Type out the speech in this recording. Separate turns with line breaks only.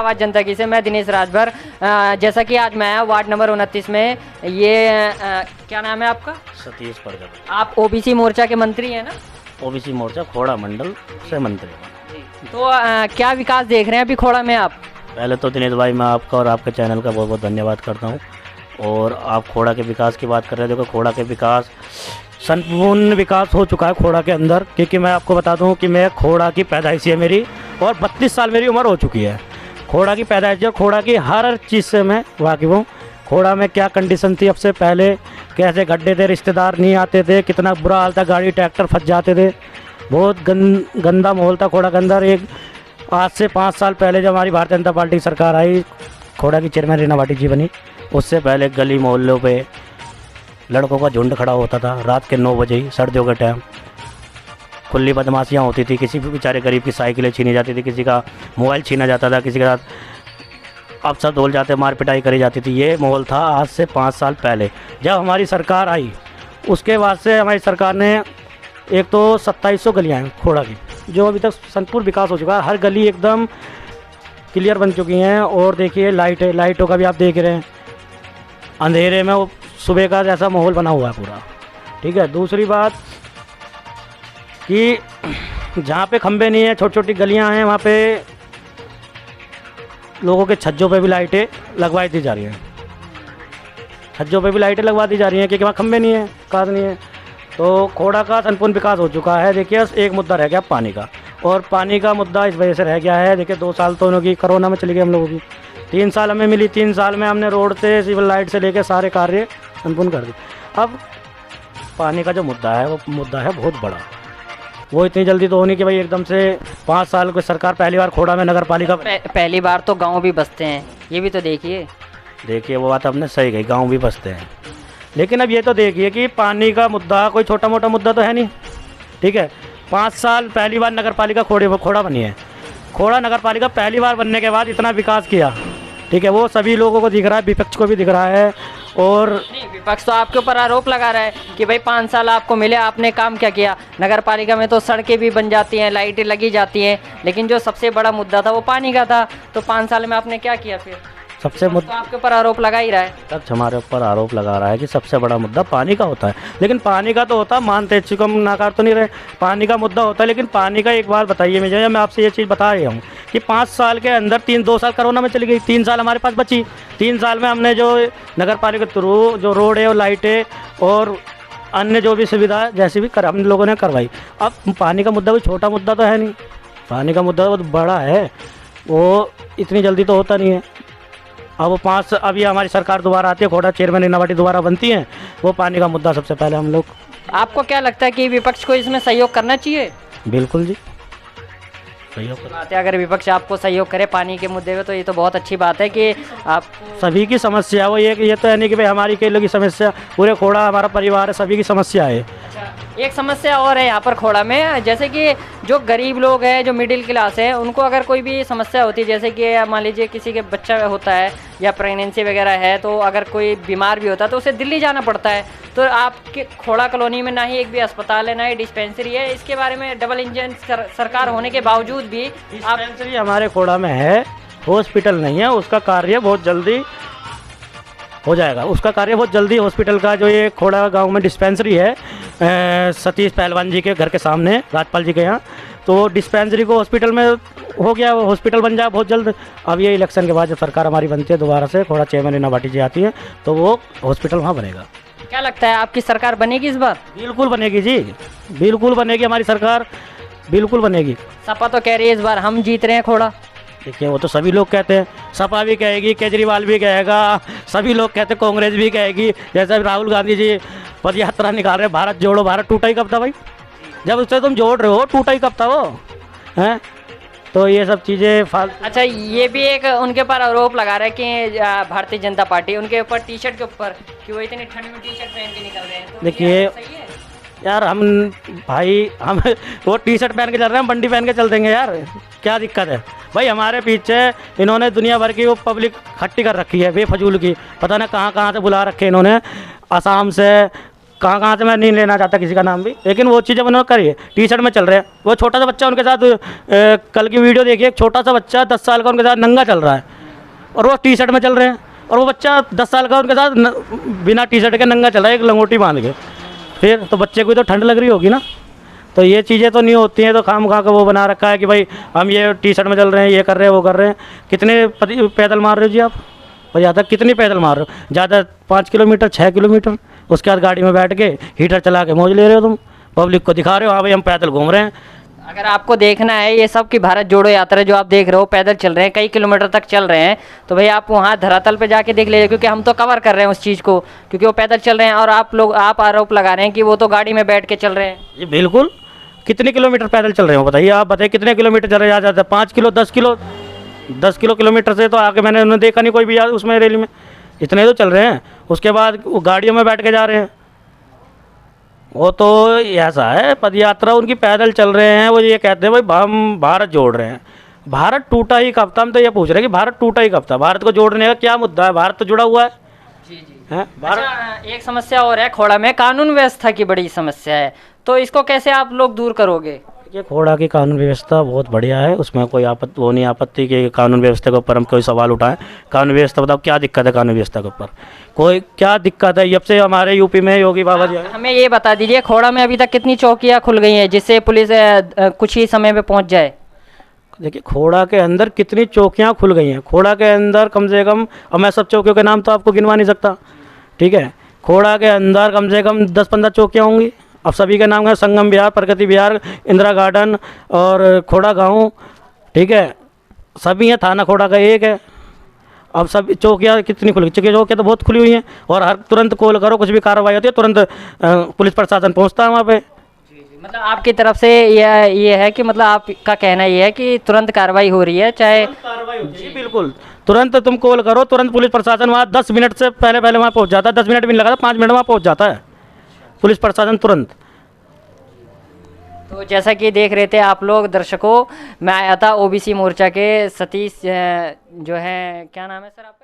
आवाज़ जनता की से मैं दिनेश राजभर। जैसा कि आज मैं आया वार्ड नंबर 29 में, ये क्या नाम है आपका?
सतीश प्रजापति।
आप ओबीसी मोर्चा के मंत्री हैं ना?
ओबीसी मोर्चा खोड़ा मंडल से मंत्री हूँ।
तो क्या विकास देख रहे हैं अभी खोड़ा में आप?
पहले तो दिनेश भाई, मैं आपका और आपके चैनल का बहुत बहुत धन्यवाद करता हूँ। और आप खोड़ा के विकास की बात कर रहे थे, देखो खोड़ा के विकास, संपूर्ण विकास हो चुका है खोड़ा के अंदर। क्योंकि मैं आपको बता दूं कि मैं खोड़ा की पैदाइश है मेरी, और 32 साल मेरी उम्र हो चुकी है। खोड़ा की पैदाइश है, खोड़ा की हर चीज़ से मैं वाकिफ़ हूँ। खोड़ा में क्या कंडीशन थी अब से पहले, कैसे गड्ढे थे, रिश्तेदार नहीं आते थे, कितना बुरा हाल था, गाड़ी ट्रैक्टर फंस जाते थे, बहुत गंदा माहौल था खोड़ा के अंदर। एक आज से 5 साल पहले जब हमारी भारतीय जनता पार्टी की सरकार आई, खोड़ा की चेयरमैन रीना भाटी जी बनी, उससे पहले गली मोहल्लों पे लड़कों का झुंड खड़ा होता था रात के 9 बजे ही, सर्दियों के टाइम खुली बदमाशियाँ होती थी। किसी भी बेचारे गरीब की साइकिलें छीनी जाती थी, किसी का मोबाइल छीना जाता था, किसी के साथ अफसर धोल जाते, मार पिटाई करी जाती थी। ये माहौल था आज से 5 साल पहले। जब हमारी सरकार आई, उसके बाद से हमारी सरकार ने एक तो 2700 गलियाँ हैं खोड़ा की, जो अभी तक संपूर्ण विकास हो चुका है। हर गली एकदम क्लियर बन चुकी हैं। और देखिए लाइटों का भी आप देख रहे हैं, अंधेरे में वो सुबह का जैसा माहौल बना हुआ है पूरा। ठीक है, दूसरी बात कि जहाँ पे खंबे नहीं है, छोटी छोटी गलियाँ हैं, वहाँ पे लोगों के छज्जों पे भी लाइटें लगवाई दी जा रही हैं। छज्जों पे भी लाइटें लगवा दी जा रही हैं क्योंकि वहाँ खंबे नहीं है, कार नहीं है। तो खोड़ा का संपूर्ण विकास हो चुका है। देखिए एक मुद्दा रह गया पानी का, और पानी का मुद्दा इस वजह से रह गया है, देखिए 2 साल तो उनकी कोरोना में चली गई हम लोगों की, 3 साल हमें मिली। 3 साल में हमने रोड से, सिविल लाइट से लेकर सारे कार्य संपूर्ण कर दिए। अब पानी का जो मुद्दा है वो मुद्दा है बहुत बड़ा। वो इतनी जल्दी तो होनी कि भाई एकदम से 5 साल की सरकार, पहली बार खोड़ा में नगर पालिका
पहली बार तो गांव भी बसते हैं, ये भी तो देखिए
वो बात आपने सही कही, गांव भी बसते हैं। लेकिन अब ये तो देखिए कि पानी का मुद्दा कोई छोटा मोटा मुद्दा तो है नहीं। ठीक है, 5 साल पहली बार नगर पालिका खोड़ा बनी है। खोड़ा नगर पालिका पहली बार बनने के बाद इतना विकास किया, ठीक है, वो सभी लोगों को दिख रहा है, विपक्ष को भी दिख रहा है। और
नहीं, विपक्ष तो आपके ऊपर आरोप लगा रहा है कि भाई 5 साल आपको मिले, आपने काम क्या किया। नगर पालिका में तो सड़कें भी बन जाती हैं, लाइटें लगी जाती हैं, लेकिन जो सबसे बड़ा मुद्दा था वो पानी का था। तो 5 साल में आपने क्या किया फिर?
सबसे
तो आपके ऊपर आरोप लगा ही रहा है।
तब हमारे ऊपर आरोप लगा रहा है कि सबसे बड़ा मुद्दा पानी का होता है। लेकिन पानी का तो होता, मानते चुकम नाकार तो नहीं रहे, पानी का मुद्दा होता है। लेकिन पानी का एक बार बताइए मुझे, मैं आपसे ये चीज़ बता रही हूँ कि 5 साल के अंदर 2 साल कोरोना में चली गई, 3 साल हमारे पास बची। 3 साल में हमने जो नगर पालिका के थ्रू जो रोड है और लाइटें और अन्य जो भी सुविधा जैसी भी हम लोगों ने करवाई। अब पानी का मुद्दा कोई छोटा मुद्दा तो है नहीं, पानी का मुद्दा बहुत बड़ा है, वो इतनी जल्दी तो होता नहीं है। अब अभी हमारी सरकार दोबारा आती है, खोड़ा चेयरमैन रीना भाटी दोबारा बनती हैं, वो पानी का मुद्दा सबसे पहले हम लोग।
आपको क्या लगता है कि विपक्ष को इसमें सहयोग करना चाहिए?
बिल्कुल जी, सहयोग
बात है। अगर विपक्ष आपको सहयोग करे पानी के मुद्दे में तो ये तो बहुत अच्छी बात है कि आप
सभी की समस्या वो ये तो है नहीं कि भाई हमारी कई लोगों की समस्या, पूरे खोड़ा हमारा परिवार है, सभी की समस्या है।
एक समस्या और है यहाँ पर खोड़ा में, जैसे कि जो गरीब लोग हैं, जो मिडिल क्लास है, उनको अगर कोई भी समस्या होती है, जैसे कि मान लीजिए किसी के बच्चा होता है या प्रेगनेंसी वगैरह है, तो अगर कोई बीमार भी होता है तो उसे दिल्ली जाना पड़ता है। तो आपके खोड़ा कॉलोनी में ना ही एक भी अस्पताल है, ना ही डिस्पेंसरी है। इसके बारे में डबल इंजन सरकार होने के बावजूद भी
डिस्पेंसरी हमारे खोड़ा में है, हॉस्पिटल नहीं है। उसका कार्य बहुत जल्दी हो जाएगा, उसका कार्य बहुत जल्दी। हॉस्पिटल का जो ये खोड़ा गांव में डिस्पेंसरी है, सतीश पहलवान जी के घर के सामने, राजपाल जी के यहाँ, तो डिस्पेंसरी को हॉस्पिटल में हो गया, हॉस्पिटल बन जाए बहुत जल्द। अब ये इलेक्शन के बाद जब सरकार हमारी बनती है दोबारा से, खोड़ा चेयरमैन रीना भाटी जी आती है, तो वो हॉस्पिटल वहाँ बनेगा।
क्या लगता है आपकी सरकार बनेगी इस बार?
बिल्कुल बनेगी जी, बिल्कुल बनेगी हमारी सरकार, बिल्कुल बनेगी।
सपा तो कह रही है इस बार हम जीत रहे हैं खोड़ा।
देखिए वो तो सभी लोग कहते हैं, सपा भी कहेगी, केजरीवाल भी कहेगा, सभी लोग कहते हैं, कांग्रेस भी कहेगी। जैसे राहुल गांधी जी पद यात्रा निकाल रहे, भारत जोड़ो, भारत टूटा ही कब था भाई? जब उससे तुम जोड़ रहे हो, टूटा ही कब था वो, हैं? तो ये सब चीज़ें
अच्छा, ये भी एक उनके ऊपर आरोप लगा रहा है कि भारतीय जनता पार्टी उनके ऊपर टी शर्ट के ऊपर कि वो इतनी ठंड में टी शर्ट पहन के निकल रहे हैं। तो
देखिए यार, हम वो टी शर्ट पहन के चल रहे हैं, हम बंडी पहन के चल देंगे यार, क्या दिक्कत है भाई? हमारे पीछे इन्होंने दुनिया भर की वो पब्लिक इकट्ठी कर रखी है बेफजूल की, पता ना कहाँ कहाँ से बुला रखे इन्होंने, असम से, कहाँ कहाँ से मैं नहीं लेना चाहता किसी का नाम भी, लेकिन वो चीज़ें उन्होंने करी है। टी शर्ट में चल रहे हैं, वो छोटा सा बच्चा उनके साथ कल की वीडियो देखिए, एक छोटा सा बच्चा 10 साल का उनके साथ नंगा चल रहा है और वो टी शर्ट में चल रहे हैं, और वो बच्चा 10 साल का उनके साथ बिना टी शर्ट के नंगा चल रहा है, एक लंगोटी बांध के। फिर तो बच्चे को भी तो ठंड लग रही होगी ना। तो ये चीज़ें तो नहीं होती हैं, तो खाम खा का वो बना रखा है कि भाई हम ये टी शर्ट में चल रहे हैं, ये कर रहे हैं, वो कर रहे हैं। कितने पैदल मार रहे हो जी आप, और ज़्यादा कितनी पैदल मार रहे हो? ज़्यादा 5 किलोमीटर 6 किलोमीटर, उसके बाद गाड़ी में बैठ के हीटर चला के मौज ले रहे हो तुम, पब्लिक को दिखा रहे हो हाँ भाई हम पैदल घूम रहे हैं।
अगर आपको देखना है ये सब की भारत जोड़ो यात्रा जो आप देख रहे हो, पैदल चल रहे हैं, कई किलोमीटर तक चल रहे हैं, तो भाई आप वहाँ धरातल पे जाके देख लीजिए, क्योंकि हम तो कवर कर रहे हैं उस चीज़ को, क्योंकि वो पैदल चल रहे हैं और आप आरोप लगा रहे हैं कि वो तो गाड़ी में बैठ के चल रहे हैं।
ये बिल्कुल, कितने किलोमीटर पैदल चल रहे हो बताइए, आप बताइए कितने किलोमीटर चल रहे हैं? ज़्यादा 5 किलो 10 किलोमीटर से तो आगे मैंने उन्हें देखा नहीं कोई भी उसमें रैली में, इतने तो चल रहे हैं। उसके बाद वो गाड़ियों में बैठ के जा रहे हैं। वो तो ऐसा है, पद यात्रा उनकी पैदल चल रहे हैं, वो ये कहते हैं भाई हम भारत जोड़ रहे हैं। भारत टूटा ही कब था? हम तो ये पूछ रहे हैं कि भारत टूटा ही कब था? भारत को जोड़ने का क्या मुद्दा है? भारत तो जुड़ा हुआ है।
जी जी
हैं भारत।
अच्छा, एक समस्या और है खोड़ा में, कानून व्यवस्था की बड़ी समस्या है, तो इसको कैसे आप लोग दूर करोगे?
ये खोड़ा की कानून व्यवस्था बहुत बढ़िया है, उसमें कोई आपत्ति कि कानून व्यवस्था के ऊपर हम कोई सवाल उठाएं। कानून व्यवस्था बताओ क्या दिक्कत है कानून व्यवस्था के ऊपर? कोई क्या दिक्कत है? जब से हमारे यूपी में योगी बाबा जी आए।
हमें ये बता दीजिए खोड़ा में अभी तक कितनी चौकियां खुल गई हैं जिससे पुलिस कुछ ही समय में पहुंच जाए?
देखिए खोड़ा के अंदर कितनी चौकियां खुल गई हैं। खोड़ा के अंदर कम से कम, अब मैं सब चौकियों के नाम तो आपको गिनवा नहीं सकता, ठीक है। खोड़ा के अंदर कम से कम 10-15 चौकियाँ होंगी। अब सभी के नाम है, संगम विहार, प्रगति विहार, इंदिरा गार्डन और खोड़ा गांव, ठीक है, सभी हैं। थाना खोड़ा का एक है। अब सब चौकियाँ कितनी खुली, चौकियाँ तो बहुत खुली हुई हैं, और हर तुरंत कॉल करो, कुछ भी कार्रवाई होती है तुरंत पुलिस प्रशासन पहुंचता है वहाँ पे।
मतलब आपकी तरफ से ये है कि मतलब आपका कहना ये है कि तुरंत कार्रवाई हो रही है, चाहे
कार्रवाई होती है बिल्कुल। तुरंत तुम कॉल करो, तुरंत पुलिस प्रशासन वहाँ 10 मिनट से पहले वहाँ पहुँच जाता है। 10 मिनट भी नहीं लगा, 5 मिनट वहाँ पहुँच जाता है पुलिस प्रशासन तुरंत।
तो जैसा कि देख रहे थे आप लोग दर्शकों, मैं आया था ओबीसी मोर्चा के सतीश जो है, क्या नाम है सर आप?